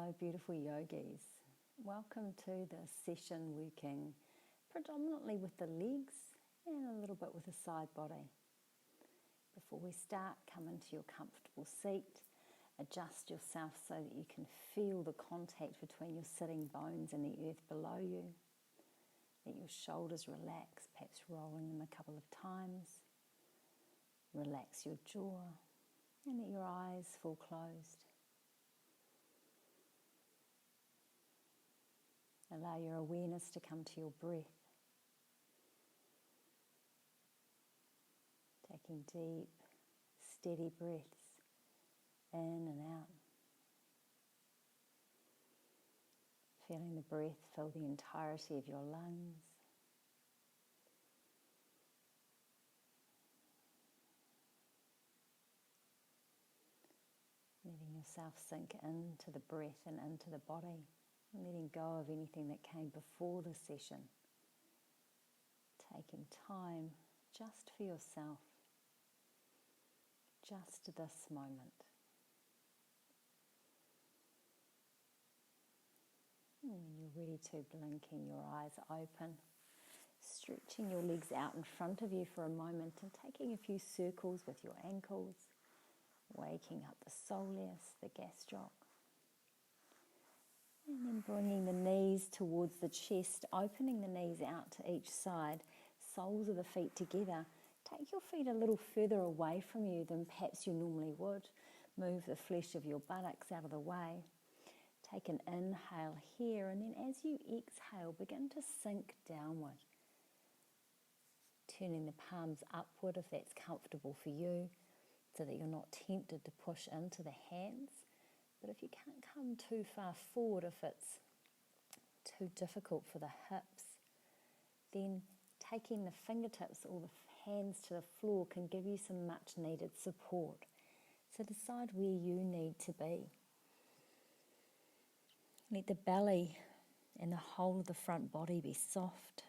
Hello beautiful yogis. Welcome to the session working predominantly with the legs and a little bit with the side body. Before we start, come into your comfortable seat, adjust yourself so that you can feel the contact between your sitting bones and the earth below you. Let your shoulders relax, perhaps rolling them a couple of times. Relax your jaw and let your eyes fall closed. Allow your awareness to come to your breath. Taking deep, steady breaths in and out. Feeling the breath fill the entirety of your lungs. Letting yourself sink into the breath and into the body. Letting go of anything that came before the session. Taking time just for yourself. Just this moment. And when you're ready to, blinking your eyes open. Stretching your legs out in front of you for a moment and taking a few circles with your ankles. Waking up the soleus, the gastroc. And then bringing the knees towards the chest, opening the knees out to each side, soles of the feet together. Take your feet a little further away from you than perhaps you normally would. Move the flesh of your buttocks out of the way. Take an inhale here, and then as you exhale, begin to sink downward. Turning the palms upward if that's comfortable for you, so that you're not tempted to push into the hands. But if you can't come too far forward, if it's too difficult for the hips, then taking the fingertips or the hands to the floor can give you some much needed support. So decide where you need to be. Let the belly and the whole of the front body be soft.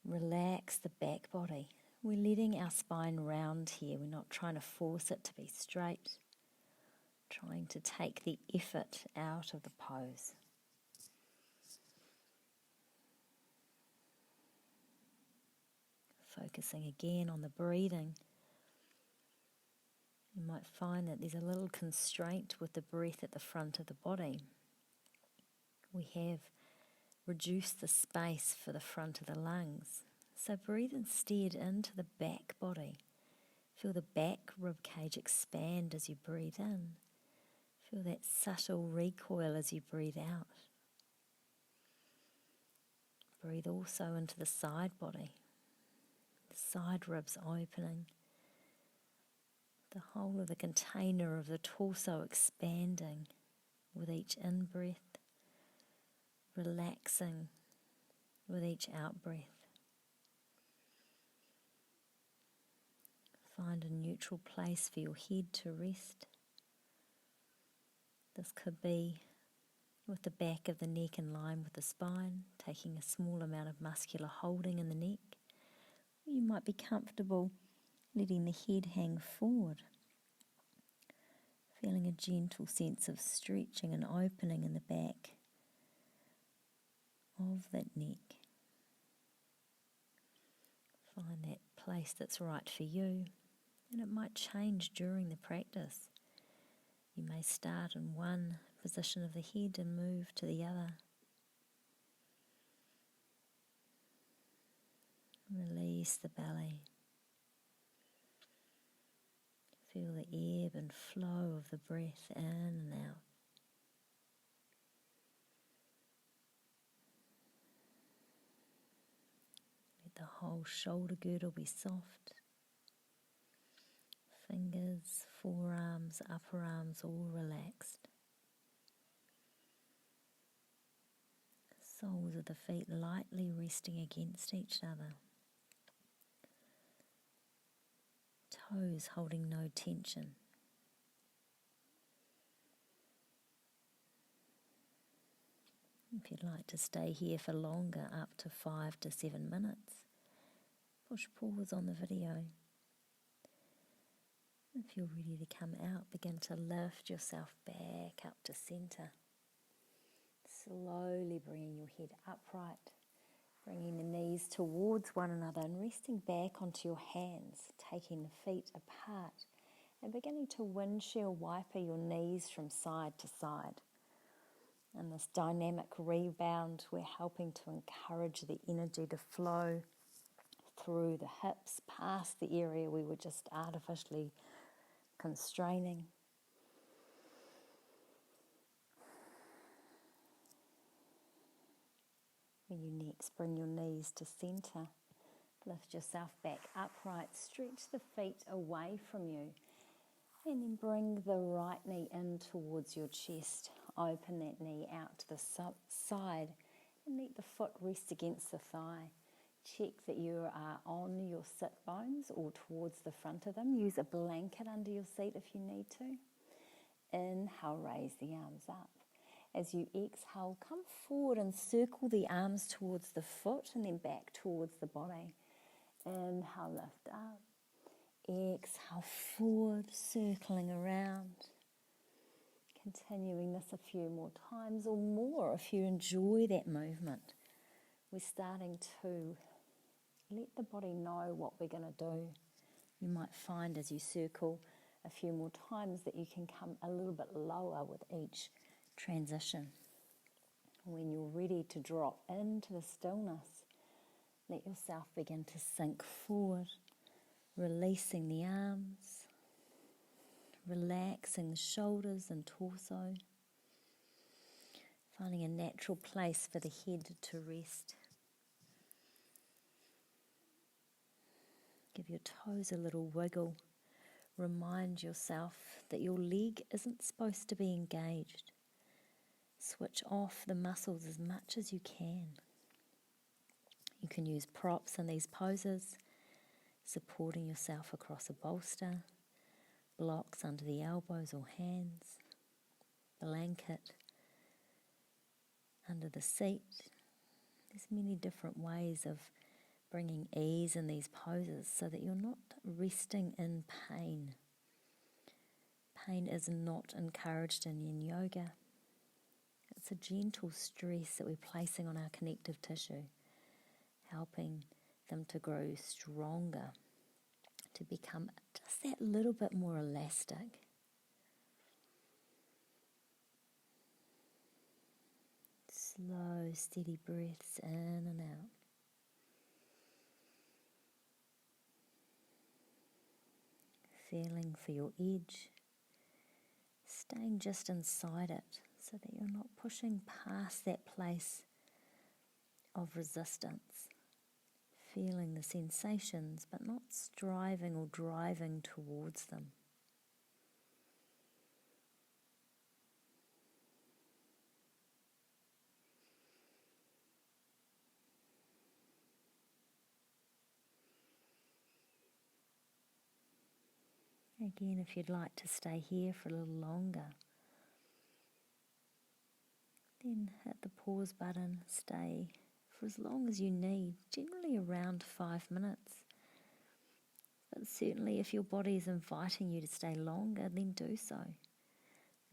Relax the back body. We're letting our spine round here. We're not trying to force it to be straight. Trying to take the effort out of the pose. Focusing again on the breathing. You might find that there's a little constraint with the breath at the front of the body. We have reduced the space for the front of the lungs. So breathe instead into the back body. Feel the back rib cage expand as you breathe in. Feel that subtle recoil as you breathe out. Breathe also into the side body. The side ribs opening. The whole of the container of the torso expanding with each in-breath. Relaxing with each out-breath. Find a neutral place for your head to rest. This could be with the back of the neck in line with the spine, taking a small amount of muscular holding in the neck. You might be comfortable letting the head hang forward, feeling a gentle sense of stretching and opening in the back of that neck. Find that place that's right for you. And it might change during the practice. You may start in one position of the head and move to the other. Release the belly. Feel the ebb and flow of the breath in and out. Let the whole shoulder girdle be soft. Fingers, forearms, upper arms all relaxed. Soles of the feet lightly resting against each other. Toes holding no tension. If you'd like to stay here for longer, up to 5 to 7 minutes, push pause on the video. If you're ready to come out, begin to lift yourself back up to center. Slowly bringing your head upright, bringing the knees towards one another and resting back onto your hands, taking the feet apart and beginning to windshield wiper your knees from side to side. In this dynamic rebound, we're helping to encourage the energy to flow through the hips, past the area we were just artificially constraining. When you next bring your knees to center, lift yourself back upright, stretch the feet away from you, and then bring the right knee in towards your chest. Open that knee out to the side and let the foot rest against the thigh. Check that you are on your sit bones or towards the front of them. Use a blanket under your seat if you need to. Inhale, raise the arms up. As you exhale, come forward and circle the arms towards the foot and then back towards the body. Inhale, lift up. Exhale, forward, circling around. Continuing this a few more times or more if you enjoy that movement. We're starting to let the body know what we're going to do. You might find as you circle a few more times that you can come a little bit lower with each transition. When you're ready to drop into the stillness, let yourself begin to sink forward, releasing the arms, relaxing the shoulders and torso, finding a natural place for the head to rest. Give your toes a little wiggle. Remind yourself that your leg isn't supposed to be engaged. Switch off the muscles as much as you can. You can use props in these poses, supporting yourself across a bolster, blocks under the elbows or hands, blanket under the seat. There's many different ways of bringing ease in these poses so that you're not resting in pain. Pain is not encouraged in Yin Yoga. It's a gentle stress that we're placing on our connective tissue, helping them to grow stronger, to become just that little bit more elastic. Slow, steady breaths in and out. Feeling for your edge, staying just inside it so that you're not pushing past that place of resistance. Feeling the sensations but not striving or driving towards them. Again, if you'd like to stay here for a little longer, then hit the pause button, stay for as long as you need, generally around 5 minutes. But certainly if your body is inviting you to stay longer, then do so.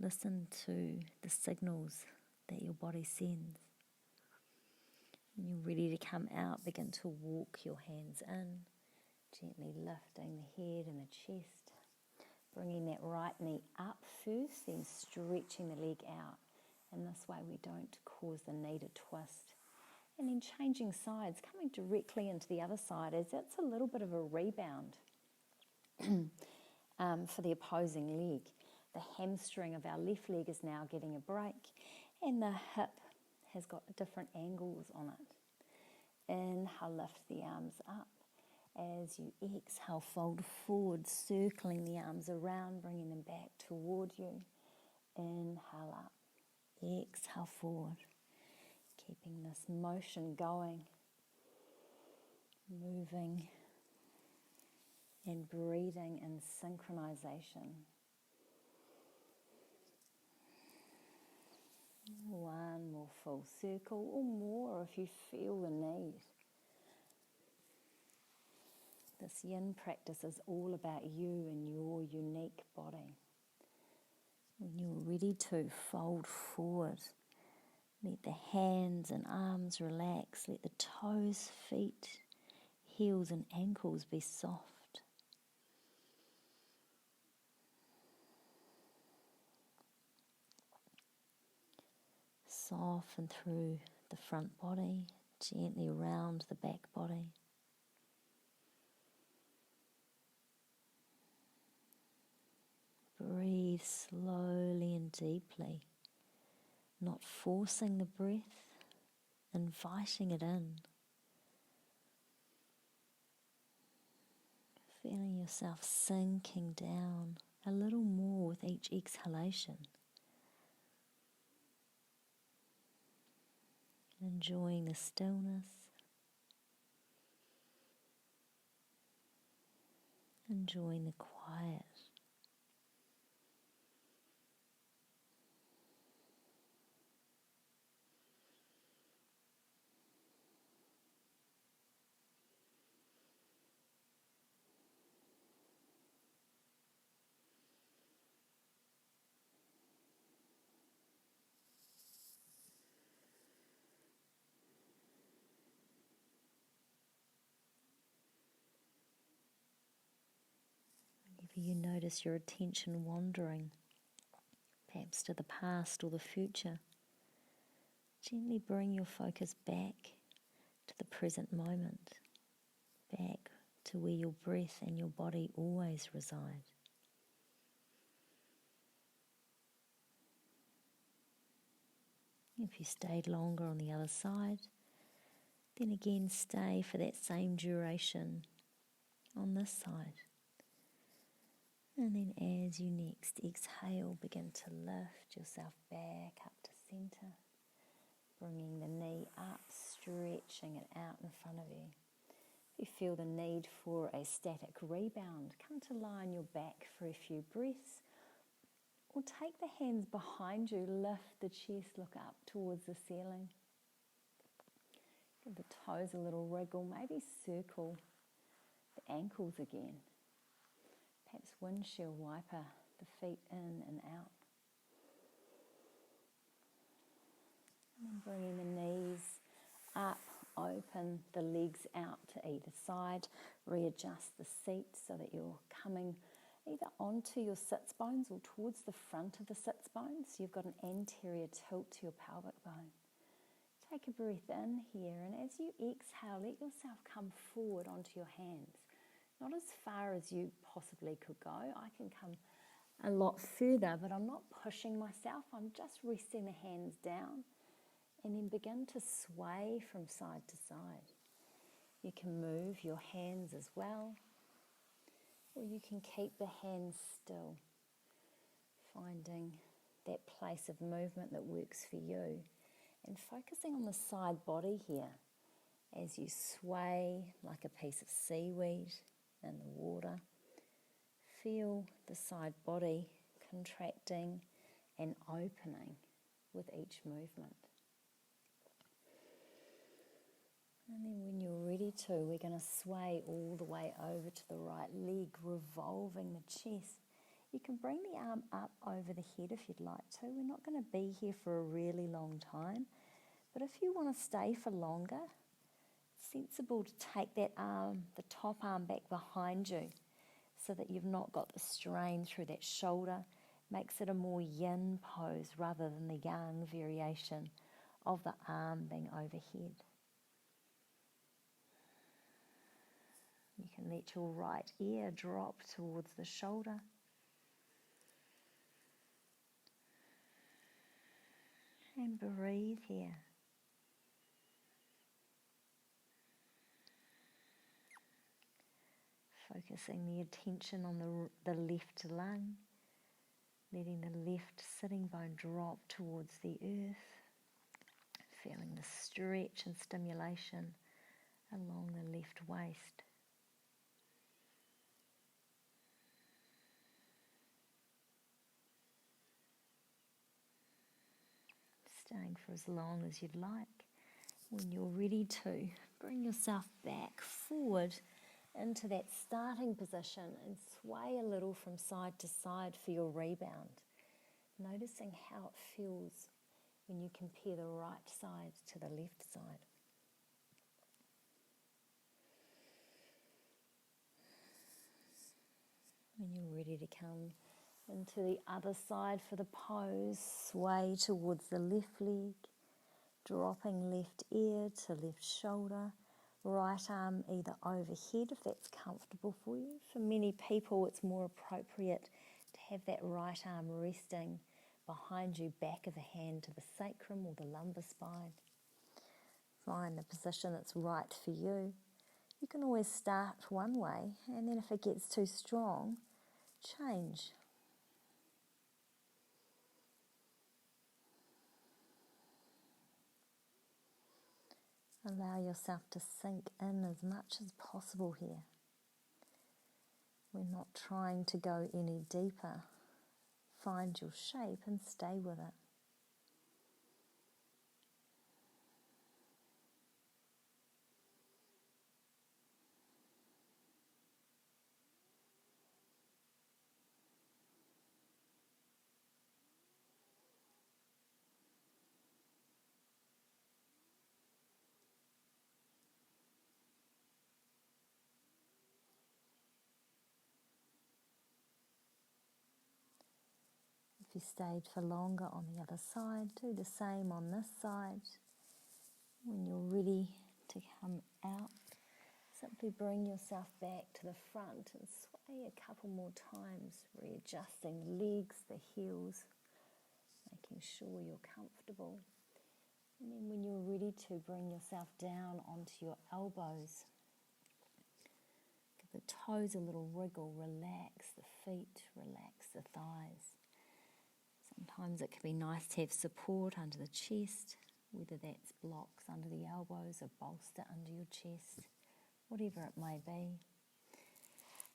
Listen to the signals that your body sends. When you're ready to come out, begin to walk your hands in, gently lifting the head and the chest. Bringing that right knee up first, then stretching the leg out. And this way we don't cause the knee to twist. And then changing sides, coming directly into the other side, as that's a little bit of a rebound for the opposing leg. The hamstring of our left leg is now getting a break, and the hip has got different angles on it. Inhale, lift the arms up. As you exhale, fold forward, circling the arms around, bringing them back toward you. Inhale up, exhale forward. Keeping this motion going, moving and breathing in synchronization. One more full circle or more if you feel the need. The This yin practice is all about you and your unique body. When you're ready to, fold forward. Let the hands and arms relax. Let the toes, feet, heels and ankles be soft. Soften through the front body, gently around the back body. Breathe slowly and deeply, not forcing the breath, inviting it in. Feeling yourself sinking down a little more with each exhalation. Enjoying the stillness. Enjoying the quiet. Whenever you notice your attention wandering, perhaps to the past or the future, gently bring your focus back to the present moment, back to where your breath and your body always reside. If you stayed longer on the other side, then again stay for that same duration on this side. And then as you next exhale, begin to lift yourself back up to center, bringing the knee up, stretching it out in front of you. If you feel the need for a static rebound, come to lie on your back for a few breaths, or take the hands behind you, lift the chest, look up towards the ceiling. Give the toes a little wriggle, maybe circle the ankles again. Perhaps windshield wiper the feet in and out. And then bringing the knees up, open the legs out to either side. Readjust the seat so that you're coming either onto your sits bones or towards the front of the sits bones. So you've got an anterior tilt to your pelvic bone. Take a breath in here, and as you exhale, let yourself come forward onto your hands. Not as far as you possibly could go. I can come a lot further, but I'm not pushing myself. I'm just resting the hands down, and then begin to sway from side to side. You can move your hands as well, or you can keep the hands still, finding that place of movement that works for you, and focusing on the side body here as you sway like a piece of seaweed in the water. Feel the side body contracting and opening with each movement. And then when you're ready to, we're going to sway all the way over to the right leg, revolving the chest. You can bring the arm up over the head if you'd like to. We're not going to be here for a really long time, but if you want to stay for longer, it's sensible to take that arm, the top arm, back behind you so that you've not got the strain through that shoulder. Makes it a more yin pose rather than the yang variation of the arm being overhead. You can let your right ear drop towards the shoulder. And breathe here. Focusing the attention on the left lung, letting the left sitting bone drop towards the earth, feeling the stretch and stimulation along the left waist. Staying for as long as you'd like. When you're ready to, bring yourself back forward into that starting position and sway a little from side to side for your rebound. Noticing how it feels when you compare the right side to the left side. When you're ready to come into the other side for the pose, sway towards the left leg, dropping left ear to left shoulder, right arm either overhead if that's comfortable for you. For many people it's more appropriate to have that right arm resting behind you, back of the hand to the sacrum or the lumbar spine. Find the position that's right for you. You can always start one way, and then if it gets too strong, change. Allow yourself to sink in as much as possible here. We're not trying to go any deeper. Find your shape and stay with it. If you stayed for longer on the other side, do the same on this side. When you're ready to come out, simply bring yourself back to the front and sway a couple more times, readjusting the legs, the heels, making sure you're comfortable. And then when you're ready to bring yourself down onto your elbows, give the toes a little wriggle, relax the feet, relax the thighs. Sometimes it can be nice to have support under the chest, whether that's blocks under the elbows, a bolster under your chest, whatever it may be.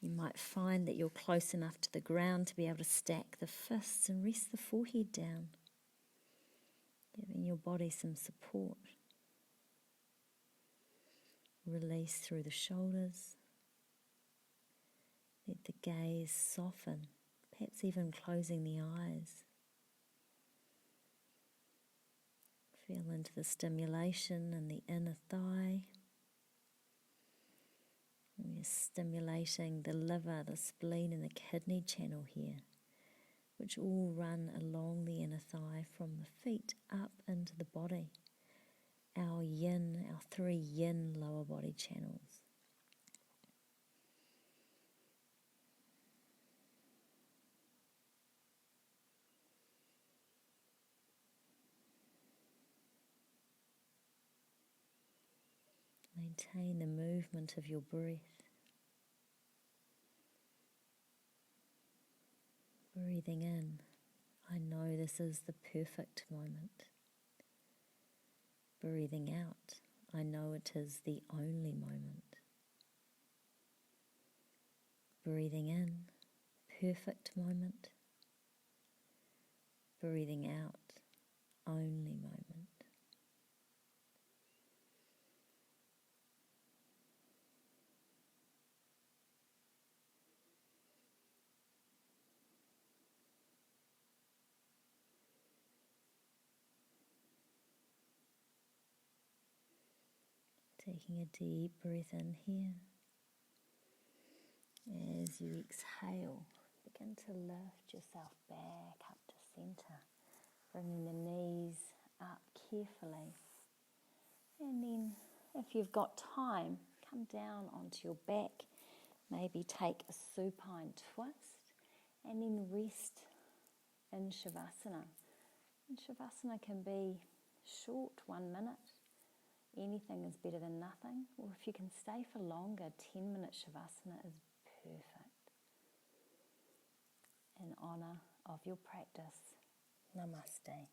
You might find that you're close enough to the ground to be able to stack the fists and rest the forehead down, giving your body some support. Release through the shoulders. Let the gaze soften, perhaps even closing the eyes. Feel into the stimulation in the inner thigh. We're stimulating the liver, the spleen and the kidney channel here, which all run along the inner thigh from the feet up into the body. Our yin, our 3 yin lower body channels. Maintain the movement of your breath. Breathing in, I know this is the perfect moment. Breathing out, I know it is the only moment. Breathing in, perfect moment. Breathing out, only moment. Taking a deep breath in here. As you exhale, begin to lift yourself back up to center, bringing the knees up carefully. And then, if you've got time, come down onto your back, maybe take a supine twist, and then rest in Shavasana. And Shavasana can be short, 1 minute. Anything is better than nothing. Or if you can stay for longer, 10-minute Shavasana is perfect. In honour of your practice, Namaste.